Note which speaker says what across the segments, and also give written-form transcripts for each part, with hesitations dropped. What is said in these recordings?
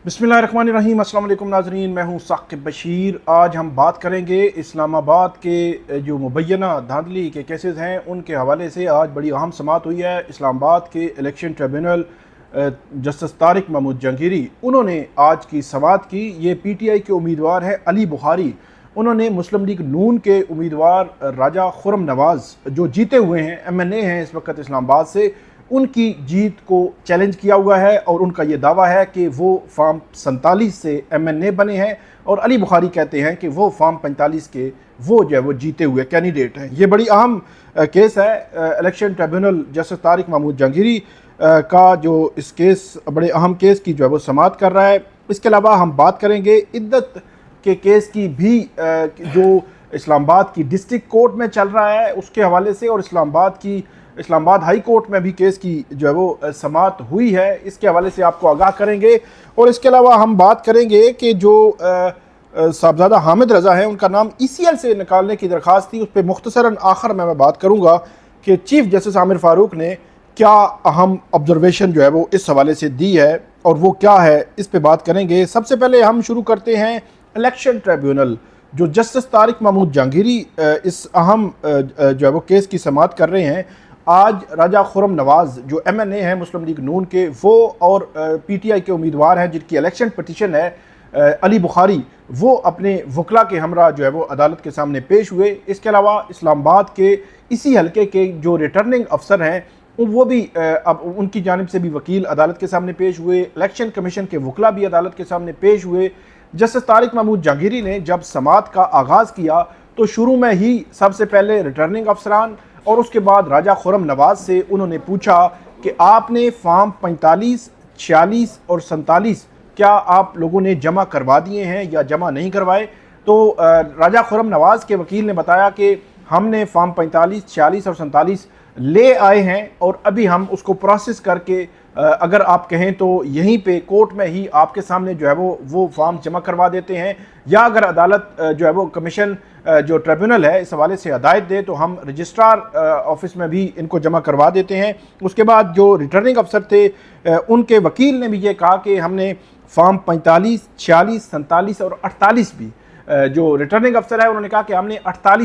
Speaker 1: बिस्मिल्लाहिर्रहमानिर्रहीम। अस्सलाम वालेकुम नाज़रीन, मैं हूँ साकिब बशीर। आज हम बात करेंगे इस्लामाबाद के जो मुबैना धांधली के केसेस हैं उनके हवाले से। आज बड़ी अहम समाअत हुई है। इस्लामाबाद के election tribunal justice Tariq Mahmood Jahangiri उन्होंने आज की समाअत की। ये PTI के उम्मीदवार हैं अली बुखारी। उन्होंने मुस्लिम लीग नून के उम्मीदवार राजा खुर्रम नवाज़ जो जीते हुए हैं, MNA हैं इस वक्त इस्लामाबाद से, उनकी जीत को चैलेंज किया हुआ है और उनका ये दावा है कि वो फॉर्म 47 से MNA बने हैं और अली बुखारी कहते हैं कि वो फॉर्म 45 के वो जो है वो जीते हुए कैंडिडेट हैं। ये बड़ी अहम केस है। Election tribunal justice Tariq Mahmood Jahangiri का जो इस केस बड़े अहम केस की जो है वो समाअत कर रहा है। इसके अलावा हम बात करेंगे इद्दत के केस की भी जो इस्लामाबाद की डिस्ट्रिक्ट कोर्ट में चल रहा है उसके हवाले से, और इस्लामाबाद हाई कोर्ट में भी केस की जो है वो समाअत हुई है, इसके हवाले से आपको आगाह करेंगे। और इसके अलावा हम बात करेंगे कि जो साहबजादा हामिद रज़ा हैं उनका नाम ECL से निकालने की दरख्वास्त थी, उस पर मुख्तसरन आखिर में मैं बात करूँगा कि चीफ जस्टिस आमिर फ़ारूक ने क्या अहम ऑब्जर्वेशन जो है वो इस हवाले से दी है और वो क्या है, इस पर बात करेंगे। सबसे पहले हम शुरू करते हैं इलेक्शन ट्रिब्यूनल जो जस्टिस तारिक महमूद जहांगीरी इस अहम जो है वो केस की समाअत कर रहे हैं। आज राजा खुर्रम नवाज़ जो MNA हैं मुस्लिम लीग नून के, वो और PTI के उम्मीदवार हैं जिनकी इलेक्शन पटिशन है अली बुखारी, वो अपने वकला के हमरा जो है वो अदालत के सामने पेश हुए। इसके अलावा इस्लामाबाद के इसी हलके के जो रिटर्निंग अफसर हैं वो भी अब उनकी जानिब से भी वकील अदालत के सामने पेश हुए। इलेक्शन कमीशन के वकला भी अदालत के सामने पेश हुए। जस्टिस तारिक महमूद जहांगीरी ने जब समाअत का आगाज़ किया तो शुरू में ही सबसे पहले रिटर्निंग अफसरान और उसके बाद राजा खुर्रम नवाज़ से उन्होंने पूछा कि आपने फॉर्म 45, 46 और 47 क्या आप लोगों ने जमा करवा दिए हैं या जमा नहीं करवाए। तो राजा खुर्रम नवाज़ के वकील ने बताया कि हमने फॉर्म 45, 46 और 47 ले आए हैं और अभी हम उसको प्रोसेस करके अगर आप कहें तो यहीं पे कोर्ट में ही आपके सामने जो है वो फॉर्म जमा करवा देते हैं, या अगर अदालत जो है वो कमीशन जो ट्रिब्यूनल है इस हवाले से हदायत दे तो हम रजिस्ट्रार ऑफिस में भी इनको जमा करवा देते हैं। उसके बाद जो रिटर्निंग अफसर थे उनके वकील ने भी ये कहा कि हमने फॉर्म 45, 46, 47 और 48 भी जो रिटर्निंग अफसर है उन्होंने कहा कि हमने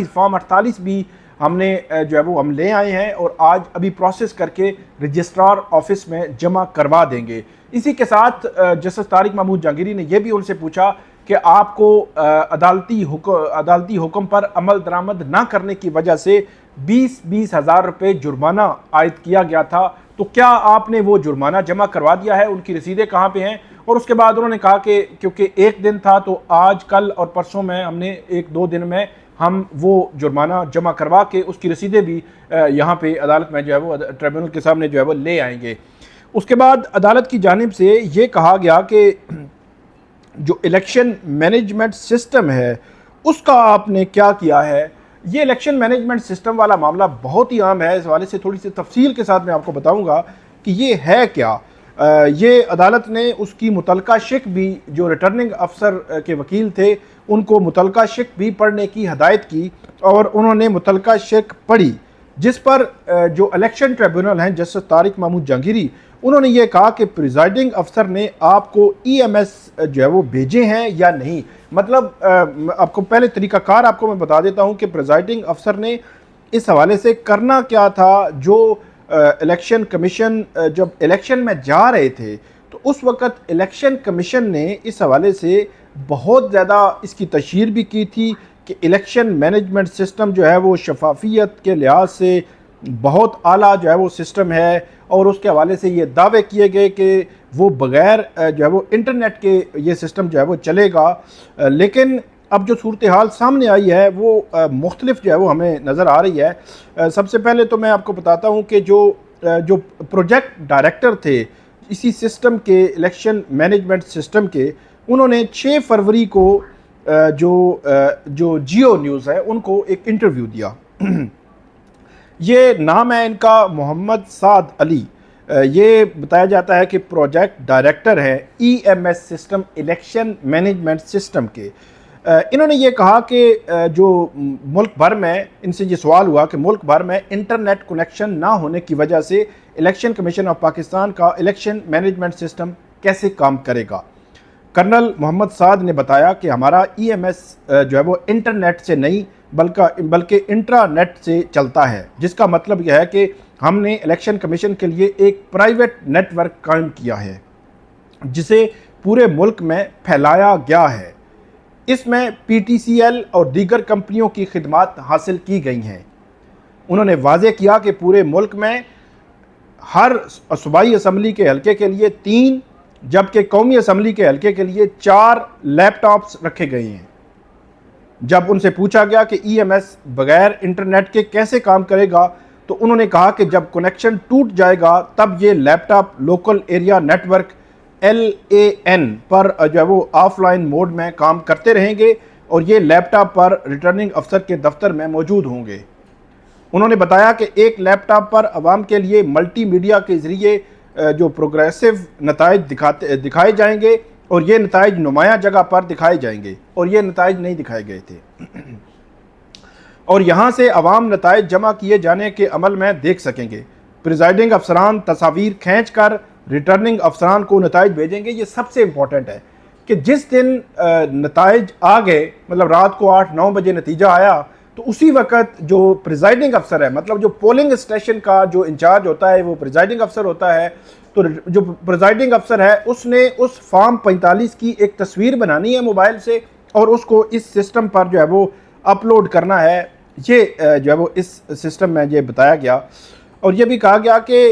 Speaker 1: फॉर्म 48 भी हमने जो है वो हम ले आए हैं और आज अभी प्रोसेस करके रजिस्ट्रार ऑफिस में जमा करवा देंगे। इसी के साथ जस्टिस तारिक महमूद जहांगीरी ने यह भी उनसे पूछा कि आपको अदालती हुक्म पर अमल दरामद ना करने की वजह से 20-20 हज़ार रुपये जुर्माना आयद किया गया था, तो क्या आपने वो जुर्माना जमा करवा दिया है, उनकी रसीदें कहाँ पे हैं। और उसके बाद उन्होंने कहा कि क्योंकि एक दिन था तो आज, कल और परसों में हमने 1-2 दिन में हम वो जुर्माना जमा करवा के उसकी रसीदें भी यहाँ पे अदालत में जो है वो ट्रिब्यूनल के सामने जो है वो ले आएंगे। उसके बाद अदालत की जानिब से ये कहा गया कि जो इलेक्शन मैनेजमेंट सिस्टम है उसका आपने क्या किया है। ये इलेक्शन मैनेजमेंट सिस्टम वाला मामला बहुत ही आम है। इस हवाले से थोड़ी सी तफसील के साथ मैं आपको बताऊंगा कि ये है क्या। ये अदालत ने उसकी मुतलका शिक भी, जो रिटर्निंग अफसर के वकील थे उनको मुतलका शिक भी पढ़ने की हदायत की और उन्होंने मुतलका शिक पढ़ी, जिस पर जो इलेक्शन ट्रिब्यूनल हैं जस्टिस तारिक महमूद जहांगीरी उन्होंने ये कहा कि प्रिजाइडिंग अफसर ने आपको EMS जो है वो भेजे हैं या नहीं। मतलब आपको पहले तरीकाकार आपको मैं बता देता हूँ कि प्रिजाइडिंग अफसर ने इस हवाले से करना क्या था। जो इलेक्शन कमीशन जब इलेक्शन में जा रहे थे तो उस वक़्त इलेक्शन कमीशन ने इस हवाले से बहुत ज़्यादा इसकी तशहीर भी की थी कि इलेक्शन मैनेजमेंट सिस्टम जो है वो शफाफियत के लिहाज से बहुत आला जो है वो सिस्टम है, और उसके हवाले से ये दावे किए गए कि वो बग़ैर जो है वो इंटरनेट के ये सिस्टम जो है वो चलेगा। लेकिन अब जो सूरत हाल सामने आई है वो मुख्तलिफ जो है वो हमें नज़र आ रही है। सबसे पहले तो मैं आपको बताता हूँ कि जो प्रोजेक्ट डायरेक्टर थे इसी सिस्टम के, इलेक्शन मैनेजमेंट सिस्टम के, उन्होंने 6 फरवरी को जो जियो न्यूज़ है उनको एक इंटरव्यू दिया। ये नाम है इनका मोहम्मद साद अली। ये बताया जाता है कि प्रोजेक्ट डायरेक्टर है EMS system, election management system के। इन्होंने ये कहा कि जो मुल्क भर में, इनसे ये सवाल हुआ कि मुल्क भर में इंटरनेट कनेक्शन ना होने की वजह से इलेक्शन कमीशन ऑफ पाकिस्तान का इलेक्शन मैनेजमेंट सिस्टम कैसे काम करेगा। कर्नल मोहम्मद साद ने बताया कि हमारा EMS जो है वो इंटरनेट से नहीं बल्कि इंट्रानेट से चलता है, जिसका मतलब यह है कि हमने इलेक्शन कमीशन के लिए एक प्राइवेट नेटवर्क कायम किया है जिसे पूरे मुल्क में फैलाया गया है। इसमें PTCL और दीगर कंपनियों की खिदमात हासिल की गई हैं। उन्होंने वाज़े किया कि पूरे मुल्क में हर सूबाई असम्बली के हल्के के लिए 3 जबकि कौमी असम्बली के हल्के के लिए 4 लैपटॉप्स रखे गए हैं। जब उनसे पूछा गया कि EMS बगैर इंटरनेट के कैसे काम करेगा तो उन्होंने कहा कि जब कनेक्शन टूट जाएगा तब ये laptop local area network LAN पर जो है वो ऑफलाइन मोड में काम करते रहेंगे और ये लैपटॉप पर रिटर्निंग अफसर के दफ्तर में मौजूद होंगे। उन्होंने बताया कि एक लैपटॉप पर आवाम के लिए मल्टीमीडिया के ज़रिए जो प्रोग्रेसिव नताइज दिखाए जाएंगे और ये नताइज नुमाया जगह पर दिखाए जाएंगे और ये नताइज नहीं दिखाए गए थे और यहाँ से अवाम नताइज जमा किए जाने के अमल में देख सकेंगे। प्रिजाइडिंग अफसरान तस्वीर खींच कर रिटर्निंग अफसरान को नताइज भेजेंगे। ये सबसे इम्पोर्टेंट है कि जिस दिन नताइज आ गए, मतलब रात को 8-9 बजे नतीजा आया, तो उसी वक्त जो प्रिजाइडिंग अफसर है, मतलब जो पोलिंग स्टेशन का जो इंचार्ज होता है वो प्रिजाइडिंग अफसर होता है, तो जो प्रिजाइडिंग अफसर है उसने उस फॉर्म 45 की एक तस्वीर बनानी है मोबाइल से और उसको इस सिस्टम पर जो है वो अपलोड करना है। ये जो है वो इस सिस्टम में ये बताया गया और ये भी कहा गया कि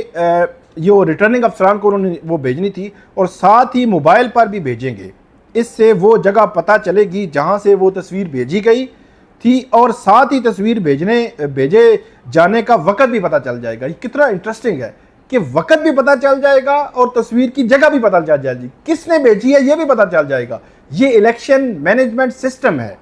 Speaker 1: ये रिटर्निंग अफसरान को उन्होंने वो भेजनी थी और साथ ही मोबाइल पर भी भेजेंगे। इससे वो जगह पता चलेगी जहाँ से वो तस्वीर भेजी गई थी और साथ ही तस्वीर भेजे जाने का वक़्त भी पता चल जाएगा। ये कितना इंटरेस्टिंग है कि वक़्त भी पता चल जाएगा और तस्वीर की जगह भी पता चल जाएगी, किसने भेजी है ये भी पता चल जाएगा। ये इलेक्शन मैनेजमेंट सिस्टम है।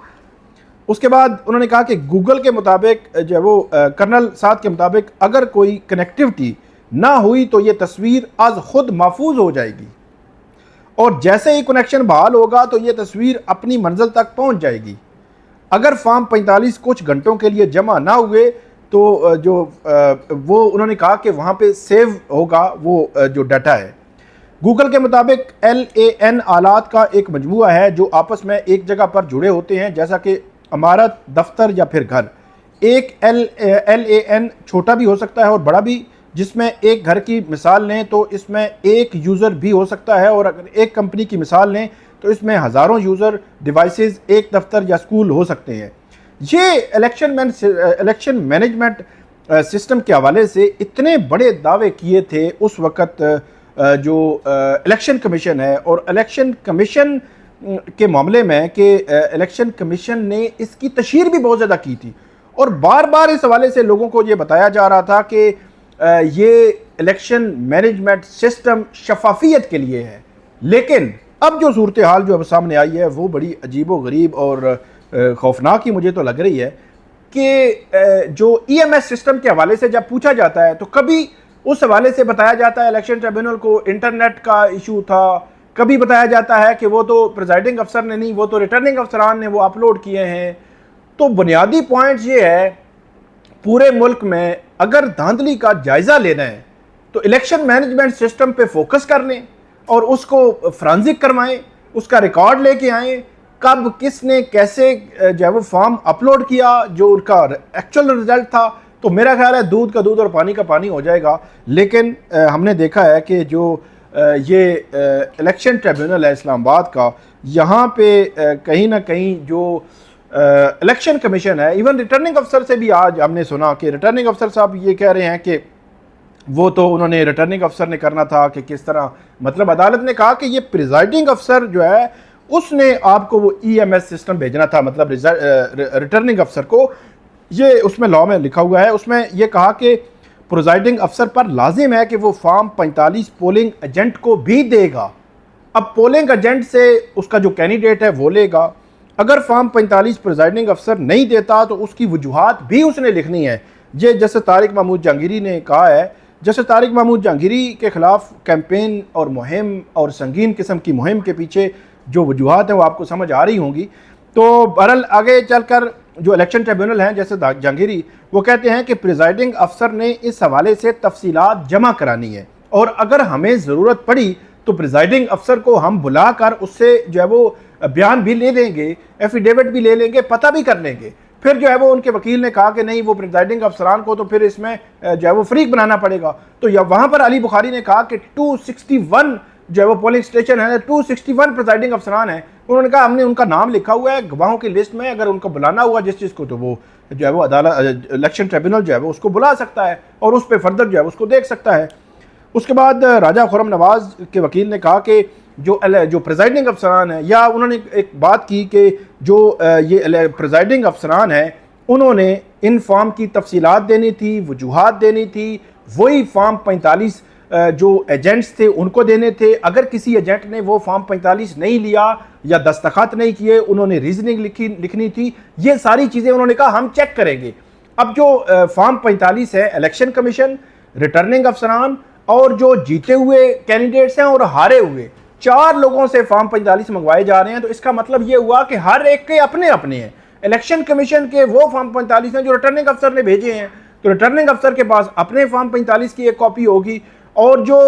Speaker 1: उसके बाद उन्होंने कहा कि गूगल के मुताबिक जो है वो कर्नल साद के मुताबिक अगर कोई कनेक्टिविटी ना हुई तो ये तस्वीर आज खुद महफूज हो जाएगी और जैसे ही कनेक्शन बहाल होगा तो ये तस्वीर अपनी मंजिल तक पहुंच जाएगी। अगर फॉर्म 45 कुछ घंटों के लिए जमा ना हुए तो वो उन्होंने कहा कि वहाँ पे सेव होगा वो जो डाटा है। गूगल के मुताबिक LAN आलात का एक मजमूआ है जो आपस में एक जगह पर जुड़े होते हैं, जैसा कि इमारत, दफ्तर या फिर घर। एक LAN छोटा भी हो सकता है और बड़ा भी। जिसमें एक घर की मिसाल लें तो इसमें एक यूज़र भी हो सकता है और अगर एक कंपनी की मिसाल लें तो इसमें हज़ारों यूज़र डिवाइसेस एक दफ्तर या स्कूल हो सकते हैं। ये इलेक्शन मैनेजमेंट सिस्टम के हवाले से इतने बड़े दावे किए थे उस वक़्त जो इलेक्शन कमीशन है और इलेक्शन कमीशन के मामले में कि इलेक्शन कमीशन ने इसकी तशहीर भी बहुत ज़्यादा की थी और बार बार इस हवाले से लोगों को ये बताया जा रहा था कि ये इलेक्शन मैनेजमेंट सिस्टम शफाफियत के लिए है। लेकिन अब जो सूरत हाल जो अब सामने आई है वो बड़ी अजीब व गरीब और खौफनाक ही मुझे तो लग रही है कि जो EMS सिस्टम के हवाले से जब पूछा जाता है तो कभी उस हवाले से बताया जाता है इलेक्शन ट्रिब्यूनल को इंटरनेट का इशू था, कभी बताया जाता है कि वो तो प्रिजाइडिंग अफसर ने नहीं, वो तो रिटर्निंग अफसरान ने वो अपलोड किए हैं। तो बुनियादी पॉइंट ये है, पूरे मुल्क में अगर धांधली का जायज़ा लेना है तो इलेक्शन मैनेजमेंट सिस्टम पे फोकस कर लें और उसको फ्रांजिक करवाएं, उसका रिकॉर्ड लेके आएँ, कब किसने कैसे जो है वो फॉर्म अपलोड किया, जो उनका एक्चुअल रिजल्ट था। तो मेरा ख्याल है दूध का दूध और पानी का पानी हो जाएगा। लेकिन हमने देखा है कि जो ये इलेक्शन ट्रिब्यूनल है इस्लामाबाद का, यहाँ पे कहीं ना कहीं जो इलेक्शन कमीशन है, इवन रिटर्निंग अफसर से भी आज हमने सुना कि रिटर्निंग अफसर साहब ये कह रहे हैं कि वो तो उन्होंने रिटर्निंग अफसर ने करना था कि किस तरह, मतलब अदालत ने कहा कि ये प्रिजाइडिंग अफसर जो है उसने आपको वो EMS सिस्टम भेजना था, मतलब रिटर्निंग अफसर को। ये उसमें लॉ में लिखा हुआ है, उसमें ये कहा कि प्रिजाइडिंग अफसर पर लाजिम है कि वो फॉर्म 45 पोलिंग एजेंट को भी देगा। अब पोलिंग एजेंट से उसका जो कैंडिडेट है वो लेगा। अगर फॉर्म 45 प्रिजाइडिंग अफसर नहीं देता तो उसकी वजूहात भी उसने लिखनी है। ये जैसे तारिक महमूद जहांगीरी ने कहा है, जैसे तारिक महमूद जहांगीरी के खिलाफ कैंपेन और मुहिम और संगीन किस्म की मुहिम के पीछे जो वजूहात हैं वो आपको समझ आ रही होंगी। तो बहरहाल आगे चलकर जो इलेक्शन ट्रिब्यूनल हैं जैसे जहांगीरी, वो कहते हैं कि प्रिजाइडिंग अफसर ने इस हवाले से तफसीलात जमा करानी है और अगर हमें ज़रूरत पड़ी तो प्रिजाइडिंग अफसर को हम बुलाकर उससे जो है वो बयान भी ले लेंगे, एफिडेविट भी ले लेंगे, पता भी कर लेंगे। फिर जो है वो उनके वकील ने कहा कि नहीं, वो प्रिजाइडिंग अफसरान को तो फिर इसमें जो है वो फ्रीक बनाना पड़ेगा। तो वहाँ पर अली बुखारी ने कहा कि 261 जो है वो पोलिंग स्टेशन है, 261 प्रिजाइडिंग अफसरान हैं। उन्होंने कहा हमने उनका नाम लिखा हुआ है गवाहों की लिस्ट में, अगर उनको बुलाना हुआ जिस चीज़ को, तो वो जो है वो अदालत इलेक्शन ट्रिब्यूनल जो है वो उसको बुला सकता है और उस पर फर्दर जो है उसको देख सकता है। उसके बाद राजा खुर्रम नवाज के वकील ने कहा कि जो प्रिजाइडिंग अफसरान हैं, या उन्होंने एक बात की कि जो ये प्रिजाइडिंग अफसरान हैं उन्होंने इन फॉर्म की तफसीलात देनी थी, वजूहात देनी थी, वही फॉर्म 45 जो एजेंट्स थे उनको देने थे। अगर किसी एजेंट ने वो फॉर्म 45 नहीं लिया या दस्तखत नहीं किए, उन्होंने रीजनिंग लिखनी थी। ये सारी चीज़ें उन्होंने कहा हम चेक करेंगे। अब जो फॉर्म 45 है, इलेक्शन कमीशन, रिटर्निंग अफसरान और जो जीते हुए कैंडिडेट्स हैं और हारे हुए 4 लोगों से फॉर्म 45 मंगवाए जा रहे हैं। तो इसका मतलब ये हुआ कि हर एक के अपने अपने हैं। इलेक्शन कमीशन के वो फॉर्म 45 हैं जो रिटर्निंग अफसर ने भेजे हैं, तो रिटर्निंग अफसर के पास अपने फॉर्म 45 की एक कॉपी होगी, और जो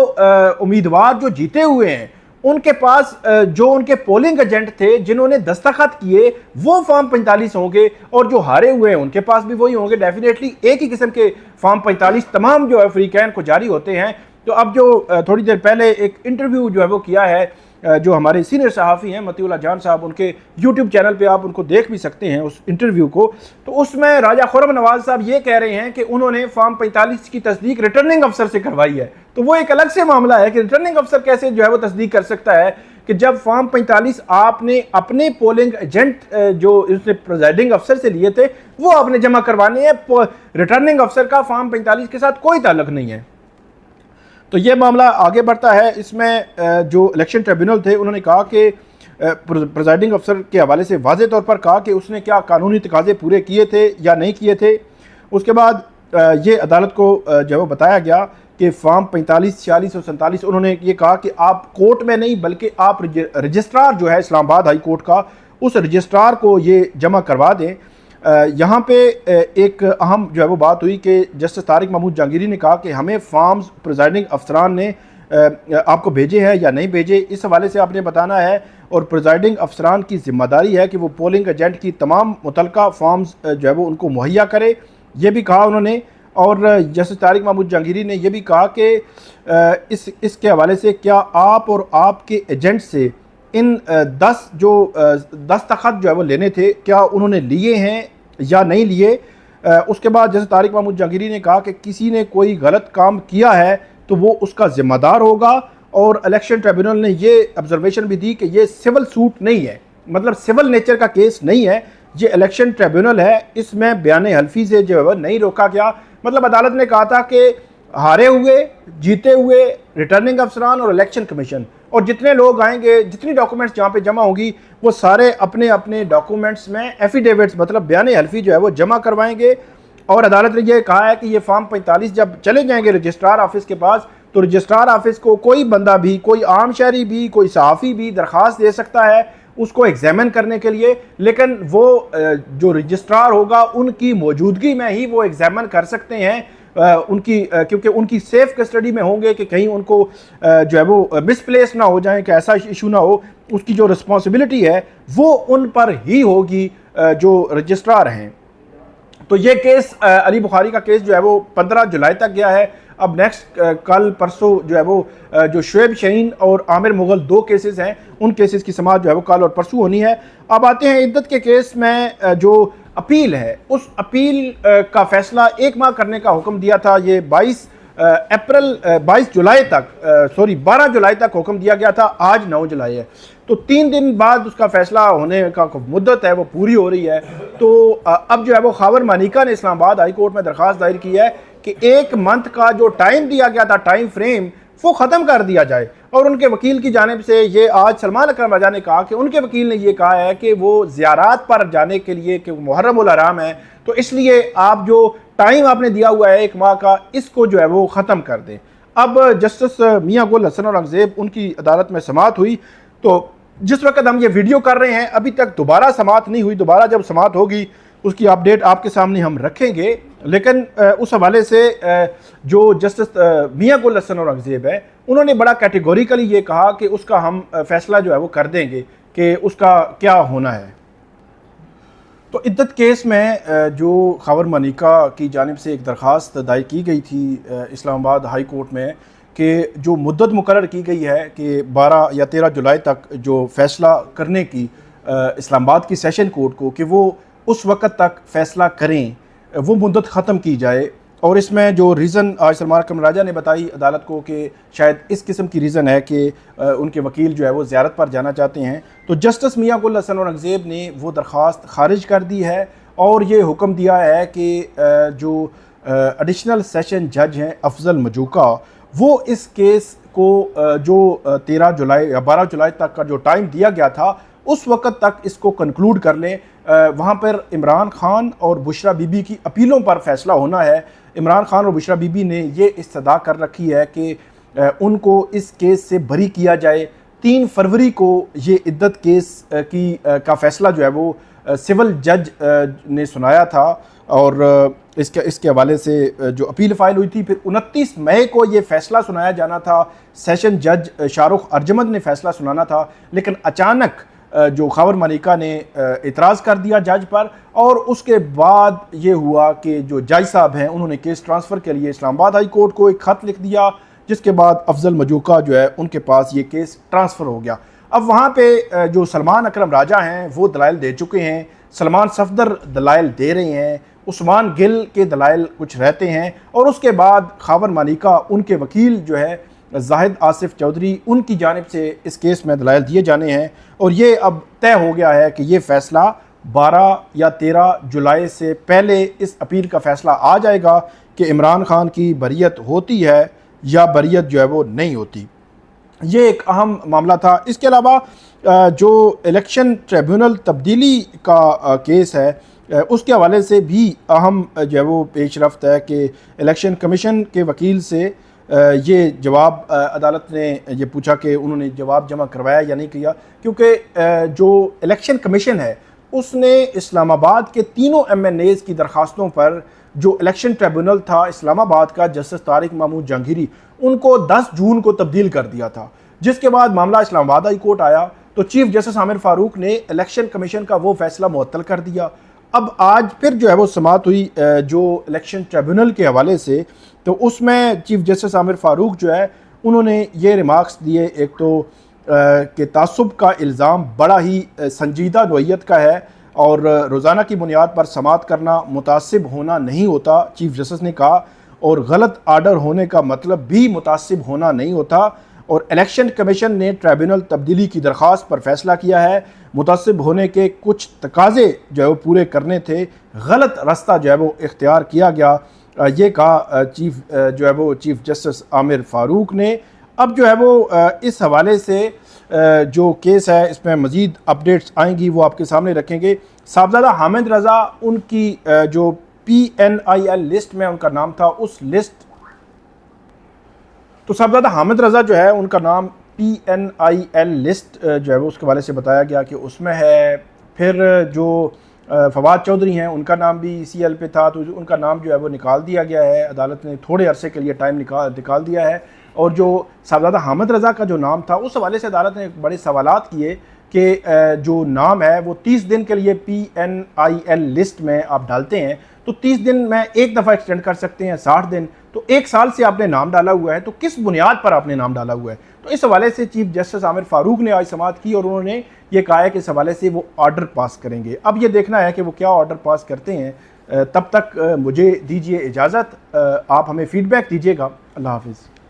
Speaker 1: उम्मीदवार जो जीते हुए हैं उनके पास जो उनके पोलिंग एजेंट थे जिन्होंने दस्तखत किए वो फॉर्म 45 होंगे, और जो हारे हुए हैं उनके पास भी वही होंगे। डेफिनेटली एक ही किस्म के फॉर्म 45 तमाम जो है फ्रीकैन को जारी होते हैं। तो अब जो थोड़ी देर पहले एक इंटरव्यू जो है वो किया है जो हमारे सीनियर सहाफ़ी हैं मतीउल्लाह जान साहब, उनके यूट्यूब चैनल पे आप उनको देख भी सकते हैं उस इंटरव्यू को। तो उसमें राजा खुर्रम नवाज साहब ये कह रहे हैं कि उन्होंने फॉर्म 45 की तस्दीक रिटर्निंग अफसर से करवाई है। तो वो एक अलग से मामला है कि रिटर्निंग अफसर कैसे जो है वो तस्दीक कर सकता है कि जब फॉर्म 45 आपने अपने पोलिंग एजेंट जो उसने प्रिजाइडिंग अफसर से लिए थे वो आपने जमा करवाने हैं। रिटर्निंग अफसर का फॉर्म 45 के साथ कोई ताल्लुक नहीं है। तो ये मामला आगे बढ़ता है। इसमें जो इलेक्शन ट्रिब्यूनल थे उन्होंने कहा कि प्रिजाइडिंग अफसर के हवाले से वाज़े तौर पर कहा कि उसने क्या कानूनी तकाजे पूरे किए थे या नहीं किए थे। उसके बाद ये अदालत को जो वो बताया गया कि फॉर्म 45, 46 और 47 उन्होंने ये कहा कि आप कोर्ट में नहीं बल्कि आप रजिस्ट्रार जो है इस्लामाबाद हाई कोर्ट का, उस रजिस्ट्रार को ये जमा करवा दें। यहाँ पे एक अहम जो है वो बात हुई कि जस्टिस तारिक महमूद जहांगीरी ने कहा कि हमें फॉर्म्स प्रिजाइडिंग अफसरान ने आपको भेजे हैं या नहीं भेजे, इस हवाले से आपने बताना है, और प्रिजाइडिंग अफसरान की जिम्मेदारी है कि वो पोलिंग एजेंट की तमाम मुतलका फॉर्म्स जो है वो उनको मुहैया करे, ये भी कहा उन्होंने। और जस्टिस तारिक महमूद जहांगीरी ने यह भी कहा कि इसके हवाले से क्या आप और आपके एजेंट से इन 10 जो दस्तखत जो है वो लेने थे क्या उन्होंने लिए हैं या नहीं लिए। उसके बाद जैसे तारिक महमूद जहांगीरी ने कहा कि किसी ने कोई गलत काम किया है तो वो उसका ज़िम्मेदार होगा। और इलेक्शन ट्रिब्यूनल ने ये ऑब्जर्वेशन भी दी कि ये सिविल सूट नहीं है, मतलब सिविल नेचर का केस नहीं है, ये इलेक्शन ट्रिब्यूनल है, इसमें बयान हल्फी से जो है वो नहीं रोका गया। मतलब अदालत ने कहा था कि हारे हुए, जीते हुए रिटर्निंग अफसरान और इलेक्शन कमीशन और जितने लोग आएंगे, जितनी डॉक्यूमेंट्स जहाँ पे जमा होंगी वो सारे अपने अपने डॉक्यूमेंट्स में एफिडेविट्स मतलब बयान हल्फी जो है वो जमा करवाएंगे। और अदालत ने यह कहा है कि ये फॉर्म 45 जब चले जाएंगे रजिस्ट्रार ऑफिस के पास तो रजिस्ट्रार ऑफिस को कोई बंदा भी, कोई आम शहरी भी, कोई सहाफ़ी भी दरख्वास्त दे सकता है उसको एग्जामिन करने के लिए, लेकिन वो जो रजिस्ट्रार होगा उनकी मौजूदगी में ही वो एग्जामिन कर सकते हैं उनकी, क्योंकि उनकी सेफ कस्टडी में होंगे कि कहीं उनको जो है वो मिसप्लेस ना हो जाए, कि ऐसा इशू ना हो। उसकी जो रिस्पॉन्सिबिलिटी है वो उन पर ही होगी जो रजिस्ट्रार हैं। तो ये केस अली बुखारी का केस जो है वो 15 जुलाई तक गया है। अब नेक्स्ट कल परसों जो है वो जो शुएब शहीन और आमिर मुगल 2 केसेस हैं, उन केसेस की समाअत जो है वो कल और परसों होनी है। अब आते हैं इद्दत के केस में जो अपील है, उस अपील का फैसला 1 माह करने का हुक्म दिया था। ये 22 जुलाई तक 12 जुलाई तक हुक्म दिया गया था, आज 9 जुलाई है, तो 3 दिन बाद उसका फैसला होने का मुद्दत है वो पूरी हो रही है। तो अब जो है वो खावर मानिका ने इस्लामाबाद हाई कोर्ट में दरख्वास्त दायर की है कि 1 मंथ का जो टाइम दिया गया था, टाइम फ्रेम, वो ख़त्म कर दिया जाए। और उनके वकील की जानिब से ये आज सलमान अकरम रजा ने कहा कि उनके वकील ने ये कहा है कि वो ज़ियारात पर जाने के लिए, कि मुहर्रम उल हराम है, तो इसलिए आप जो टाइम आपने दिया हुआ है 1 माह का, इसको जो है वो ख़त्म कर दें। अब जस्टिस मियां गुल हसन औरंगज़ेब उनकी अदालत में समाअत हुई, तो जिस वक्त हम ये वीडियो कर रहे हैं अभी तक दोबारा समाअत नहीं हुई। दोबारा जब समाअत होगी उसकी अपडेट आपके सामने हम रखेंगे। लेकिन उस हवाले से जो जस्टिस मियां गुल हसन औरंगज़ेब है उन्होंने बड़ा कैटेगोरिकली ये कहा कि उसका हम फैसला जो है वो कर देंगे कि उसका क्या होना है। तो इद्दत केस में जो खबर मनिका की जानिब से एक दरख्वास्त दायर की गई थी इस्लामाबाद हाई कोर्ट में कि जो मुद्दत मुकर्रर की गई है कि 12 या 13 जुलाई तक जो फ़ैसला करने की इस्लामाबाद की सेशन कोर्ट को कि वो उस वक़्त तक फ़ैसला करें, वो मुद्दत ख़त्म की जाए। और इसमें जो रीज़न आज सलमान अकरम राजा ने बताई अदालत को कि शायद इस किस्म की रीज़न है कि उनके वकील जो है वो ज़ियारत पर जाना चाहते हैं, तो जस्टिस मियां गुल हसन औरंगज़ेब ने वो दरख्वास्त खारिज कर दी है और ये हुक्म दिया है कि जो एडिशनल सेशन जज हैं अफजल मजूका, वो इस केस को जो 13 जुलाई या 12 जुलाई तक का जो टाइम दिया गया था उस वक़्त तक इसको कंक्लूड कर लें। वहाँ पर इमरान खान और बुशरा बीबी की अपीलों पर फैसला होना है। इमरान खान और बुशरा बीबी ने ये इस्तदा कर रखी है कि उनको इस केस से बरी किया जाए। 3 फरवरी को ये इद्दत केस का फ़ैसला जो है वो सिविल जज ने सुनाया था और इसके हवाले से जो अपील फ़ाइल हुई थी, फिर 29 मई को ये फ़ैसला सुनाया जाना था। सेशन जज शाहरुख अर्जमंद ने फ़ैसला सुनाना था, लेकिन अचानक जो खबर मलिका ने इतराज़ कर दिया जज पर और उसके बाद ये हुआ कि जो जज साहब हैं उन्होंने केस ट्रांसफ़र के लिए इस्लामाबाद हाई कोर्ट को एक ख़त लिख दिया, जिसके बाद अफजल मजूका जो है उनके पास ये केस ट्रांसफ़र हो गया। अब वहाँ पे जो सलमान अकरम राजा हैं वो दलाइल दे चुके हैं, सलमान सफदर दलाइल दे रहे हैं, उस्मान गिल के दलाइल कुछ रहते हैं और उसके बाद खबर मलिका उनके वकील जो है जाहिद आसिफ चौधरी, उनकी जानिब से इस केस में दलाइल दिए जाने हैं और ये अब तय हो गया है कि ये फ़ैसला 12 या 13 जुलाई से पहले इस अपील का फ़ैसला आ जाएगा कि इमरान खान की बरियत होती है या बरियत जो है वो नहीं होती। ये एक अहम मामला था। इसके अलावा जो इलेक्शन ट्रिब्यूनल तब्दीली का केस है उसके हवाले से भी अहम जो है वो पेश रफ्त है कि इलेक्शन कमीशन के वकील से ये जवाब अदालत ने ये पूछा कि उन्होंने जवाब जमा करवाया या नहीं किया, क्योंकि जो इलेक्शन कमीशन है उसने इस्लामाबाद के तीनों MNAs की दरख्वास्तों पर जो इलेक्शन ट्रिब्यूनल था इस्लामाबाद का जस्टिस तारिक महमूद जहांगीरी, उनको 10 जून को तब्दील कर दिया था, जिसके बाद मामला इस्लामाबाद हाई कोर्ट आया तो चीफ जस्टिस आमिर फारूक ने इलेक्शन कमीशन का वो फैसला मुअत्तल कर दिया। अब आज फिर जो है वो समाअत हुई जो इलेक्शन ट्रिब्यूनल के हवाले से, तो उसमें चीफ जस्टिस आमिर फारूक जो है उन्होंने ये रिमार्क्स दिए, एक तो कि तासुब का इल्ज़ाम बड़ा ही संजीदा नोयत का है और रोज़ाना की बुनियाद पर समाअत करना मुतासिब होना नहीं होता, चीफ जस्टिस ने कहा, और गलत आर्डर होने का मतलब भी मुतासिब होना नहीं होता। और इलेक्शन कमीशन ने ट्रिब्यूनल तब्दीली की दरख्वास्त पर फैसला किया है, मुतासिब होने के कुछ तकाजे जो है वो पूरे करने थे, गलत रास्ता जो है वो इख्तियार किया गया, ये कहा चीफ जो है वो चीफ जस्टिस आमिर फारूक ने। अब जो है वो इस हवाले से जो केस है इसमें मज़ीद अपडेट्स आएंगी वो आपके सामने रखेंगे। साहबजादा हामिद रज़ा, उनकी जो PNIL लिस्ट में उनका नाम था, उस लिस्ट, तो साहबजादा हामिद रज़ा जो है उनका नाम PNIL लिस्ट जो है वो उसके हवाले से बताया गया कि उसमें है। फिर जो फवाद चौधरी हैं उनका नाम भी CL पे था, तो उनका नाम जो है वो निकाल दिया गया है, अदालत ने थोड़े अरसे के लिए टाइम निकाल दिया है। और जो साहबजादा हामिद रज़ा का जो नाम था उस हवाले से अदालत ने बड़े सवालात किए कि जो नाम है वो 30 दिन के लिए PNIL लिस्ट में आप डालते हैं तो 30 दिन में एक दफ़ा एक्सटेंड कर सकते हैं, 60 दिन, तो 1 साल से आपने नाम डाला हुआ है, तो किस बुनियाद पर आपने नाम डाला हुआ है। तो इस हवाले से चीफ जस्टिस आमिर फारूक ने आज समाअत की और उन्होंने ये कहा है कि इस हवाले से वो ऑर्डर पास करेंगे। अब ये देखना है कि वो क्या ऑर्डर पास करते हैं। तब तक मुझे दीजिए इजाज़त, आप हमें फ़ीडबैक दीजिएगा। अल्लाह हाफिज़।